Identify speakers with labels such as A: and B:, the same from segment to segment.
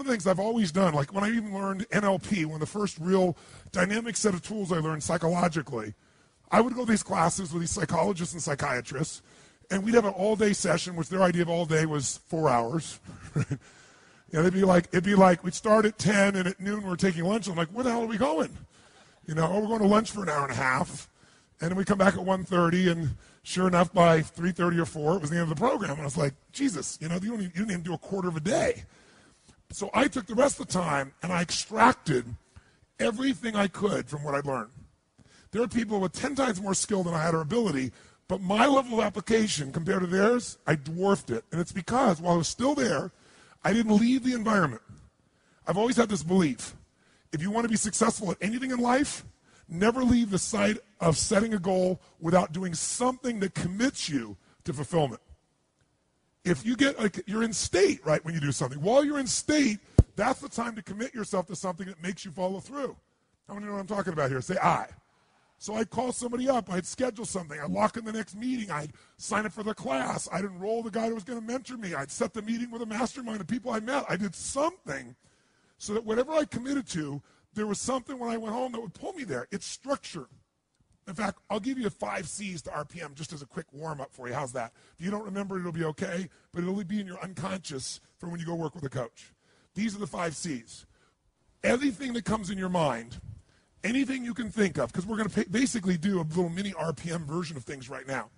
A: of the things I've always done, like when I even learned NLP, one of the first real dynamic set of tools I learned psychologically, I would go to these classes with these psychologists and psychiatrists, and we'd have an all-day session, which their idea of all day was 4 hours. It'd be like we'd start at 10, and at noon we're taking lunch. I'm like, where the hell are we going? We're going to lunch for an hour and a half, and then we come back at 1:30, and sure enough, by 3:30 or 4, it was the end of the program. And I was like, Jesus, you didn't even do a quarter of a day. So I took the rest of the time, and I extracted everything I could from what I learned. There are people with 10 times more skill than I had or ability, but my level of application compared to theirs, I dwarfed it. And it's because while I was still there, I didn't leave the environment. I've always had this belief. If you want to be successful at anything in life, never leave the sight of setting a goal without doing something that commits you to fulfillment. If you you're in state, right, when you do something. While you're in state, that's the time to commit yourself to something that makes you follow through. How many know what I'm talking about here? Say I. So I'd call somebody up, I'd schedule something, I'd lock in the next meeting, I'd sign up for the class, I'd enroll the guy who was going to mentor me, I'd set the meeting with a mastermind of people I met. I did something so that whatever I committed to, there was something when I went home that would pull me there. It's structure. In fact, I'll give you 5 C's to RPM just as a quick warm-up for you. How's that? If you don't remember it, it'll be okay, but it'll be in your unconscious for when you go work with a coach. These are the 5 C's. Everything that comes in your mind, anything you can think of, because we're going to basically do a little mini RPM version of things right now.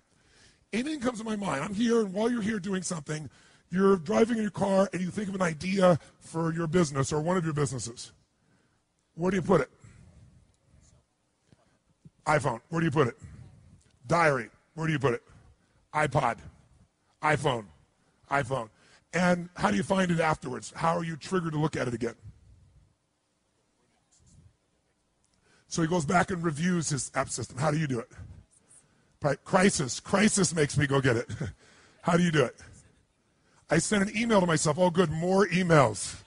A: Anything comes to my mind. I'm here, and while you're here doing something, you're driving in your car, and you think of an idea for your business or one of your businesses. Where do you put it? iPhone. Where do you put it? Diary. Where do you put it? iPod. iPhone. iPhone. And how do you find it afterwards? How are you triggered to look at it again? So he goes back and reviews his app system. How do you do it? Crisis. Crisis makes me go get it. How do you do it? I send an email to myself. Oh, good, more emails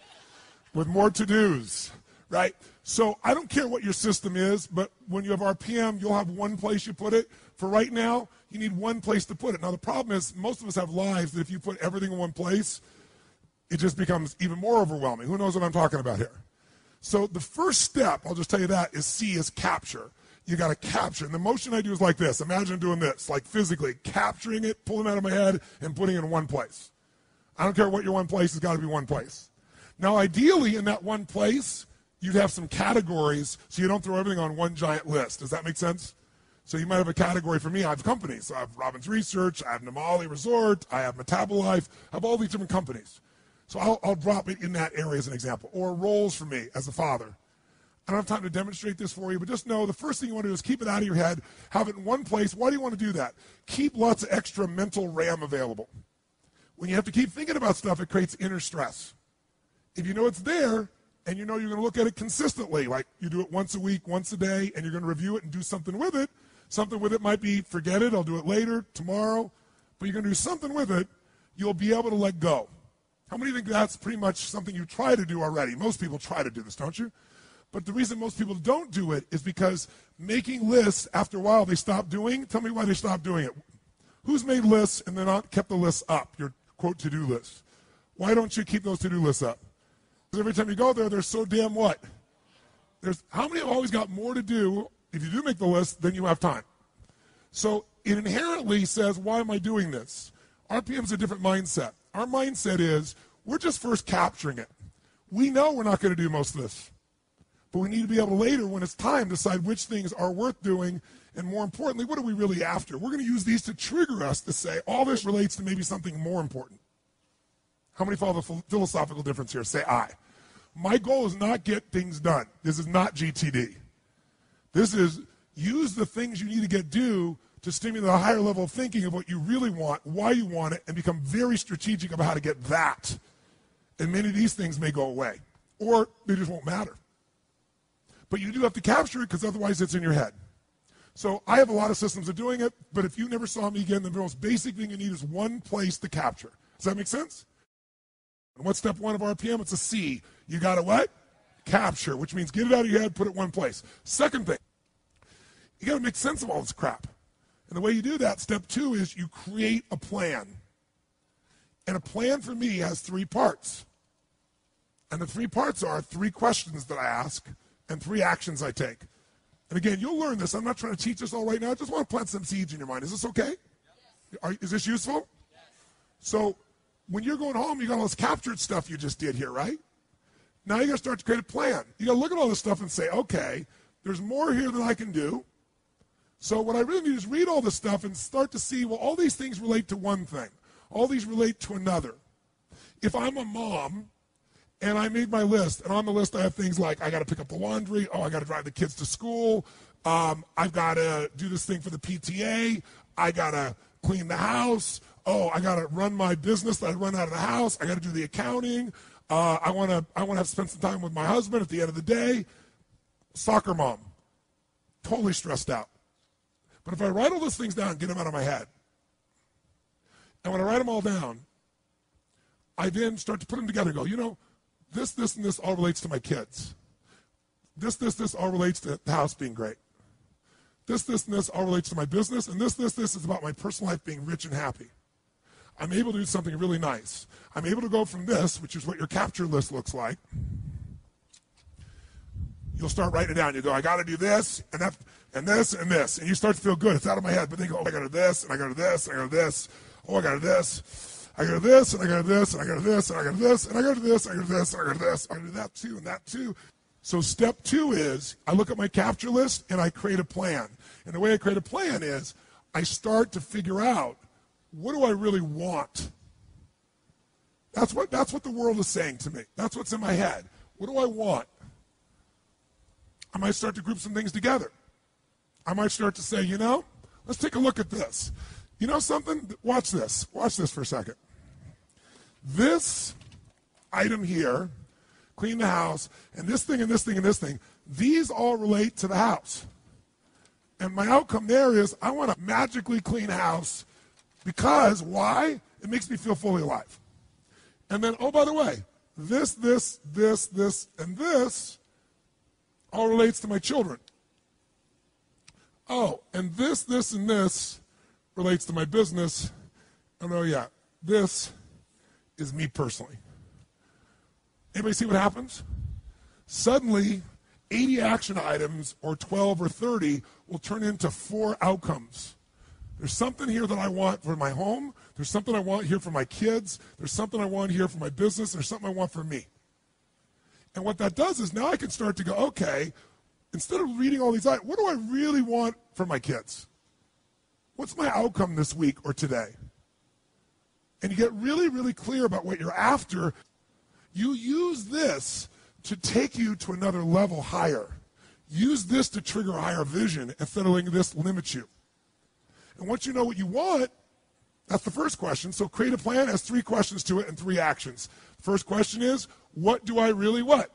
A: with more to-dos, right? So I don't care what your system is, but when you have RPM, you'll have one place you put it. For right now, you need one place to put it. Now, the problem is most of us have lives that if you put everything in one place, it just becomes even more overwhelming. Who knows what I'm talking about here? So the first step, I'll just tell you that, is C, is capture. You got to capture. And the motion I do is like this. Imagine doing this, like physically capturing it, pulling it out of my head, and putting it in one place. I don't care what your one place, it's got to be one place. Now, ideally, in that one place, you'd have some categories so you don't throw everything on one giant list. Does that make sense? So you might have a category. For me, I have companies. So I have Robbins Research, I have Namali Resort, I have Metabolife, I have all these different companies. So I'll drop it in that area as an example. Or roles for me as a father. I don't have time to demonstrate this for you, but just know the first thing you want to do is keep it out of your head, have it in one place. Why do you want to do that? Keep lots of extra mental RAM available. When you have to keep thinking about stuff, it creates inner stress. If you know it's there, and you know you're going to look at it consistently, like you do it once a week, once a day, and you're going to review it and do something with it. Something with it might be, forget it, I'll do it later, tomorrow, but you're going to do something with it, you'll be able to let go. How many think that's pretty much something you try to do already? Most people try to do this, don't you? But the reason most people don't do it is because making lists, after a while, they stop doing. Tell me why they stop doing it. Who's made lists and then not kept the lists up, your, quote, to-do list? Why don't you keep those to-do lists up? Because every time you go there, they're so damn what? How many have always got more to do, if you do make the list, than you have time? So it inherently says, why am I doing this? RPM is a different mindset. Our mindset is, we're just first capturing it. We know we're not going to do most of this. But we need to be able to later, when it's time, decide which things are worth doing, and more importantly, what are we really after? We're going to use these to trigger us to say, all this relates to maybe something more important. How many follow the philosophical difference here? Say I. My goal is not get things done. This is not GTD. This is use the things you need to get due to stimulate a higher level of thinking of what you really want, why you want it, and become very strategic about how to get that. And many of these things may go away, or they just won't matter. But you do have to capture it because otherwise it's in your head. So I have a lot of systems of doing it, but if you never saw me again, the most basic thing you need is one place to capture. Does that make sense? And what's step 1 of RPM? It's a C. You got to what? Capture, which means get it out of your head, put it one place. Second thing, you got to make sense of all this crap. And the way you do that, step 2, is you create a plan. And a plan for me has 3 parts. And the 3 parts are 3 questions that I ask and 3 actions I take. And again, you'll learn this. I'm not trying to teach this all right now. I just want to plant some seeds in your mind. Is this okay? Is this useful? So when you're going home, you got all this captured stuff you just did here, right? Now you got to start to create a plan. You got to look at all this stuff and say, okay, there's more here than I can do. So what I really need is read all this stuff and start to see, well, all these things relate to one thing. All these relate to another. If I'm a mom and I made my list, and on the list I have things like I got to pick up the laundry, oh, I got to drive the kids to school, I've got to do this thing for the PTA, I got to clean the house, oh, I got to run my business that I run out of the house, I got to do the accounting, I want to have to spend some time with my husband at the end of the day. Soccer mom, totally stressed out. But if I write all those things down and get them out of my head, and when I write them all down, I then start to put them together and go, you know, this, and this all relates to my kids. This all relates to the house being great. This, and this all relates to my business. And this is about my personal life being rich and happy. I'm able to do something really nice. I'm able to go from this, which is what your capture list looks like. You'll start writing it down. You go, I got to do this, and that, and this, and this. And you start to feel good. It's out of my head. But then you go, oh, I got to do this, and I got to do this, and I got to do this. Oh, I got to do this. I got to do this, and I got to do this, and I got to do this, and I got to do this, and I got to do this, and I got to do this, and I got to do this. I got to do that too, and that too. So step 2 is I look at my capture list, and I create a plan. And the way I create a plan is I start to figure out, what do I really want? That's what the world is saying to me. That's what's in my head. What do I want? I might start to group some things together. I might start to say, you know, let's take a look at this. You know something? Watch this. Watch this for a second. This item here, clean the house, and this thing, and this thing, and this thing, these all relate to the house. And my outcome there is I want a magically clean house because, why? It makes me feel fully alive. And then, oh, by the way, this, and this all relates to my children. Oh, and this, and this relates to my business. And oh, yeah, this is me personally. Anybody see what happens? Suddenly, 80 action items or 12 or 30 will turn into 4 outcomes. There's something here that I want for my home. There's something I want here for my kids. There's something I want here for my business. There's something I want for me. And what that does is now I can start to go, okay, instead of reading all these items, what do I really want for my kids? What's my outcome this week or today? And you get really, really clear about what you're after. You use this to take you to another level higher. Use this to trigger a higher vision instead of letting this limit you. And once you know what you want, that's the first question. So create a plan has 3 questions to it and 3 actions. First question is, what do I really want?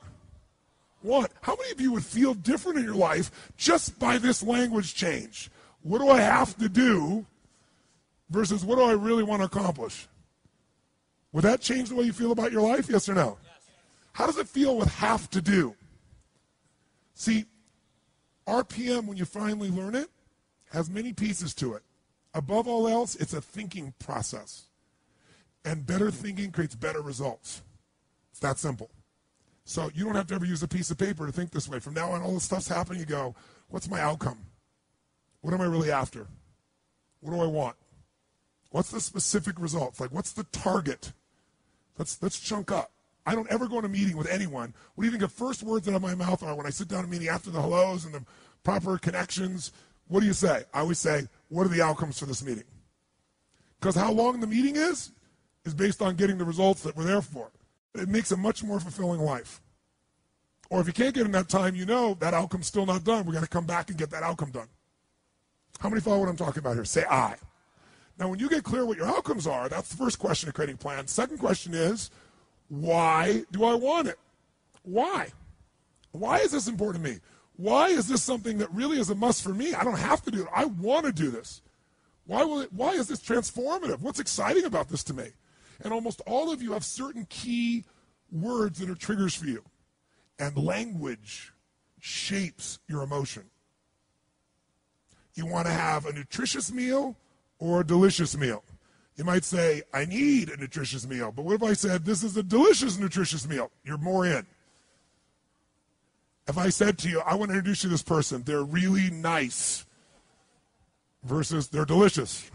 A: How many of you would feel different in your life just by this language change? What do I have to do versus what do I really want to accomplish? Would that change the way you feel about your life? Yes or no? Yes. How does it feel with have to do? See, RPM, when you finally learn it, has many pieces to it. Above all else, it's a thinking process. And better thinking creates better results. It's that simple. So you don't have to ever use a piece of paper to think this way. From now on, all this stuff's happening, you go, what's my outcome? What am I really after? What do I want? What's the specific results? Like, what's the target? Let's chunk up. I don't ever go in a meeting with anyone. What do you think the first words out of my mouth are when I sit down in a meeting after the hellos and the proper connections? What do you say? I always say, what are the outcomes for this meeting? Because how long the meeting is based on getting the results that we're there for. It makes a much more fulfilling life. Or if you can't get in that time, you know that outcome's still not done. We got to come back and get that outcome done. How many follow what I'm talking about here? Say I. Now, when you get clear what your outcomes are, that's the first question of creating plans. Second question is, why do I want it? Why? Why is this important to me? Why is this something that really is a must for me? I don't have to do it. I want to do this. Why is this transformative? What's exciting about this to me? And almost all of you have certain key words that are triggers for you. And language shapes your emotion. You want to have a nutritious meal or a delicious meal. You might say, I need a nutritious meal. But what if I said, this is a delicious, nutritious meal? You're more in. If I said to you, I want to introduce you to this person, they're really nice versus they're delicious.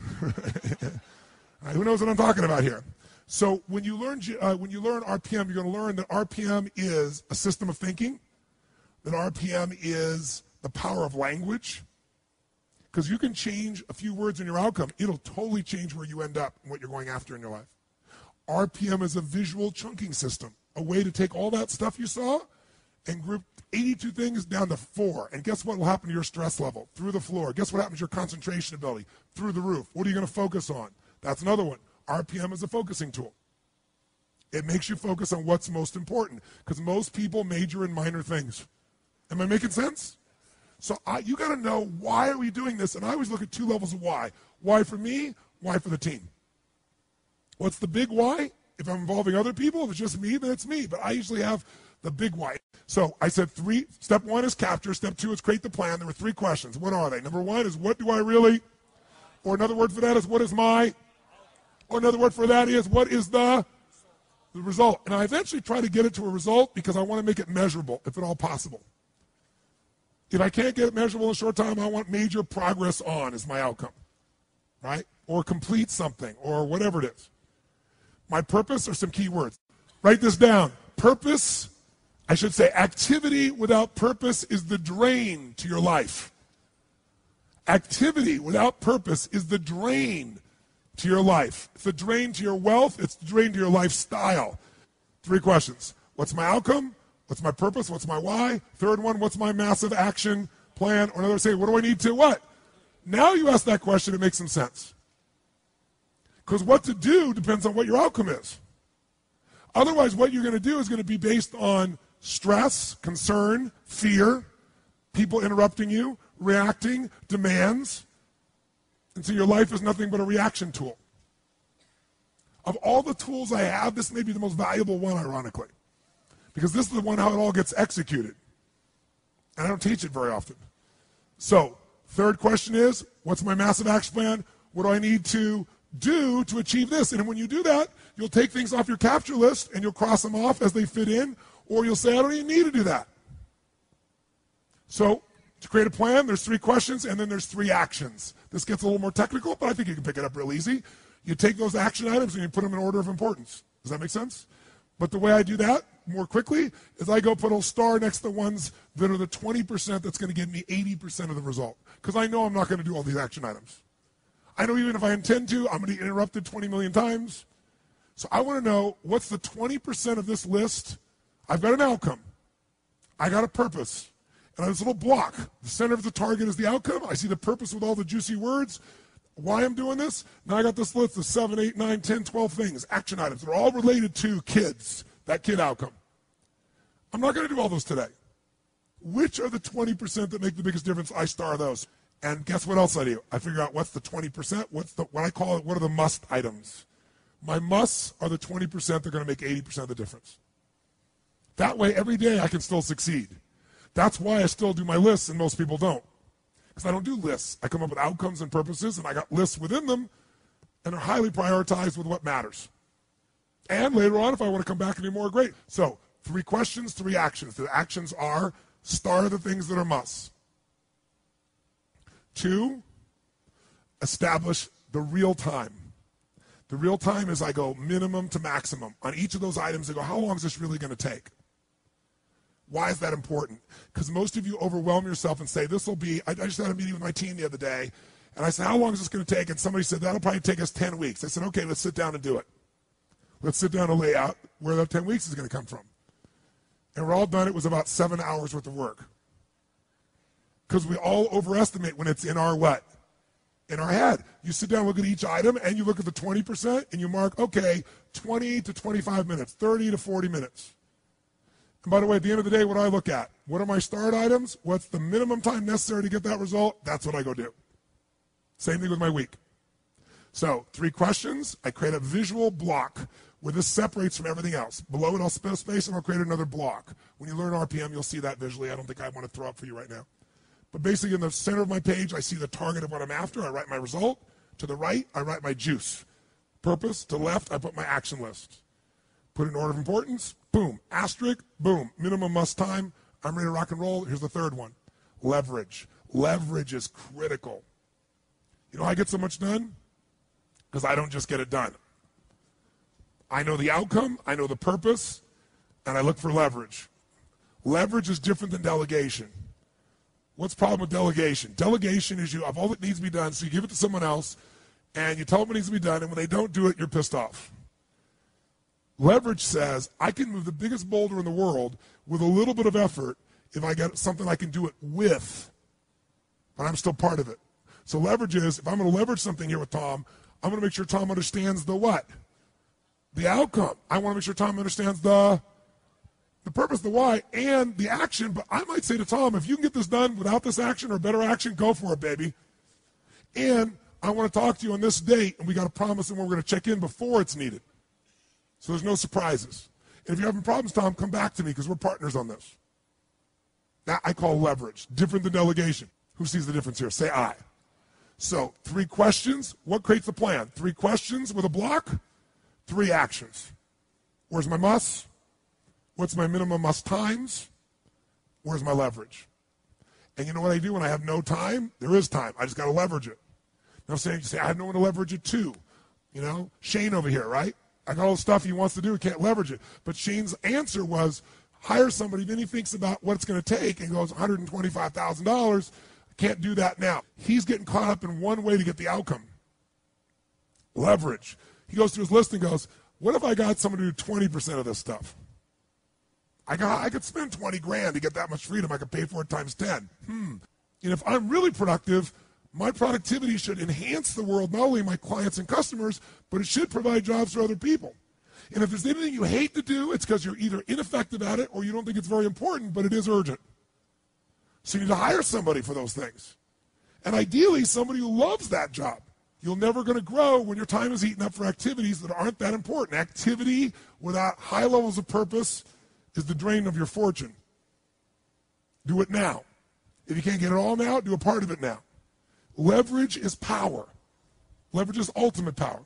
A: Who knows what I'm talking about here? So when you learn RPM, you're going to learn that RPM is a system of thinking, that RPM is the power of language, because you can change a few words in your outcome. It'll totally change where you end up and what you're going after in your life. RPM is a visual chunking system, a way to take all that stuff you saw and group 82 things down to 4. And guess what will happen to your stress level? Through the floor. Guess what happens to your concentration ability? Through the roof. What are you going to focus on? That's another one. RPM is a focusing tool. It makes you focus on what's most important, because most people major in minor things. Am I making sense? So you got to know, why are we doing this? And I always look at 2 levels of why. Why for me? Why for the team? What's the big why? If I'm involving other people, if it's just me, then it's me. But I usually have the big why. So I said 3. Step 1 is capture. Step 2 is create the plan. There were 3 questions. What are they? Number 1 is, what do I really? Or another word for that is, what is my? Or another word for that is, what is the result? And I eventually try to get it to a result because I want to make it measurable, if at all possible. If I can't get it measurable in a short time, I want major progress on as my outcome, right? Or complete something, or whatever it is. My purpose are some key words. Write this down. Purpose, I should say, activity without purpose is the drain to your life. Activity without purpose is the drain to your life. It's the drain to your wealth. It's the drain to your lifestyle. 3 questions. What's my outcome? What's my purpose? What's my why? Third one, what's my massive action plan? Or another, say, what do I need to what? Now you ask that question, it makes some sense. Because what to do depends on what your outcome is. Otherwise, what you're going to do is going to be based on stress, concern, fear, people interrupting you, reacting, demands. And so your life is nothing but a reaction tool. Of all the tools I have, this may be the most valuable one, ironically. Because this is the one how it all gets executed. And I don't teach it very often. So, third question is, what's my massive action plan? What do I need to do to achieve this? And when you do that, you'll take things off your capture list and you'll cross them off as they fit in, or you'll say, I don't even need to do that. So, to create a plan, there's 3 questions, and then there's 3 actions. This gets a little more technical, but I think you can pick it up real easy. You take those action items and you put them in order of importance. Does that make sense? But the way I do that more quickly is I go put a star next to the ones that are the 20% that's going to give me 80% of the result. Because I know I'm not going to do all these action items. I know even if I intend to, I'm going to get interrupted 20 million times. So I want to know, what's the 20% of this list? I've got an outcome. I got a purpose. And I have this little block. The center of the target is the outcome. I see the purpose with all the juicy words. Why I'm doing this? Now I got this list of 7, 8, 9, 10, 12 things, action items. They're all related to kids, that kid outcome. I'm not going to do all those today. Which are the 20% that make the biggest difference? I star those. And guess what else I do? I figure out what's the 20%, what I call it, what are the must items. My musts are the 20% that are going to make 80% of the difference. That way, every day I can still succeed. That's why I still do my lists and most people don't. Because I don't do lists. I come up with outcomes and purposes, and I got lists within them, and they're highly prioritized with what matters. And later on, if I want to come back and do more, great. So, 3 questions, 3 actions. The actions are, star the things that are musts. 2, establish the real time. The real time is I go minimum to maximum. On each of those items, I go, how long is this really going to take? Why is that important? Because most of you overwhelm yourself and say, this will be, I just had a meeting with my team the other day, and I said, how long is this going to take? And somebody said, that'll probably take us 10 weeks. I said, okay, let's sit down and do it. Let's sit down and lay out where that 10 weeks is going to come from. And we're all done. It was about 7 hours worth of work. Because we all overestimate when it's in our what? In our head. You sit down, look at each item, and you look at the 20%, and you mark, okay, 20 to 25 minutes, 30 to 40 minutes. And by the way, at the end of the day, what do I look at? What are my start items? What's the minimum time necessary to get that result? That's what I go do. Same thing with my week. So, 3 questions. I create a visual block where this separates from everything else. Below it, I'll split a space, and I'll create another block. When you learn RPM, you'll see that visually. I don't think I want to throw up for you right now. But basically, in the center of my page, I see the target of what I'm after. I write my result. To the right, I write my juice. Purpose, to the left, I put my action list. Put it in order of importance, boom. Asterisk, boom. Minimum must time, I'm ready to rock and roll. Here's the third one, leverage. Leverage is critical. You know how I get so much done? Because I don't just get it done. I know the outcome, I know the purpose, and I look for leverage. Leverage is different than delegation. What's the problem with delegation? Delegation is you have all that needs to be done, so you give it to someone else, and you tell them what needs to be done, and when they don't do it, you're pissed off. Leverage says, I can move the biggest boulder in the world with a little bit of effort if I get something I can do it with, but I'm still part of it. So leverage is, if I'm going to leverage something here with Tom, I'm going to make sure Tom understands the what? The outcome. I want to make sure Tom understands the purpose, the why, and the action. But I might say to Tom, if you can get this done without this action or better action, go for it, baby. And I want to talk to you on this date, and we got to promise, and we're going to check in before it's needed. So there's no surprises. And if you're having problems, Tom, come back to me because we're partners on this. That I call leverage, different than delegation. Who sees the difference here? Say I. So 3 questions. What creates the plan? 3 questions with a block, 3 actions. Where's my must? What's my minimum must times? Where's my leverage? And you know what I do when I have no time? There is time. I just got to leverage it. Now you say, I have no one to leverage it to. You know, Shane over here, right? I got all the stuff he wants to do, he can't leverage it. But Shane's answer was, hire somebody, then he thinks about what it's going to take and goes, $125,000, can't do that now. He's getting caught up in one way to get the outcome. Leverage. He goes through his list and goes, what if I got someone to do 20% of this stuff? I could spend 20 grand to get that much freedom. I could pay for it times 10. And if I'm really productive, my productivity should enhance the world, not only my clients and customers, but it should provide jobs for other people. And if there's anything you hate to do, it's because you're either ineffective at it or you don't think it's very important, but it is urgent. So you need to hire somebody for those things. And ideally, somebody who loves that job. You're never going to grow when your time is eaten up for activities that aren't that important. Activity without high levels of purpose is the drain of your fortune. Do it now. If you can't get it all now, do a part of it now. Leverage is power. Leverage is ultimate power.